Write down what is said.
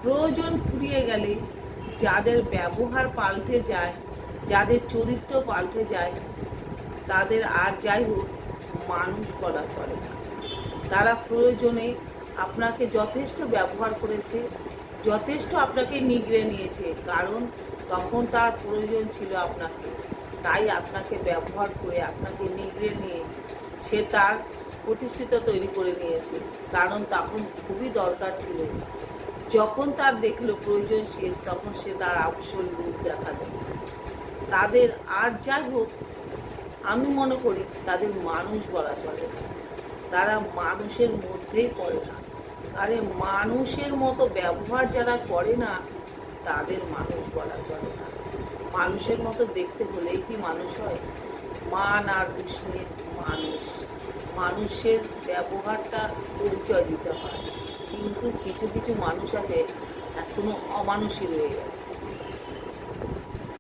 প্রয়োজন ফুরিয়ে গেলে যাদের ব্যবহার পাল্টে যায়, যাদের চরিত্র পাল্টে যায়, তাদের আর যাই হোক মানুষ বলা চলে না। তারা প্রয়োজনে আপনাকে যথেষ্ট ব্যবহার করেছে, যথেষ্ট আপনাকে নিগড়ে নিয়েছে, কারণ তখন তার প্রয়োজন ছিল আপনাকে, তাই আপনাকে ব্যবহার করে আপনাকে নিগড়ে নিয়ে সে তার প্রতিষ্ঠিত তৈরি করে নিয়েছে, কারণ তখন খুবই দরকার ছিল। যখন তার দেখলো প্রয়োজন শেষ, তখন সে তার আসল রূপ দেখালো। তাদের আর যাই হোক, আমি মনে করি তাদের মানুষ বলা চলে না, তারা মানুষের মধ্যেই পড়ে না। আরে মানুষের মতো ব্যবহার যারা করে না, তাদের মানুষ বলা চলে না। মানুষের মতো দেখতে হলেই কি মানুষ হয়? মান আর হুঁশিয়ে মানুষ, মানুষের ব্যবহারটা পরিচয় দিতে হয়। কিন্তু কিছু কিছু মানুষ আছে এখনো অমানুষই রয়ে গেছে।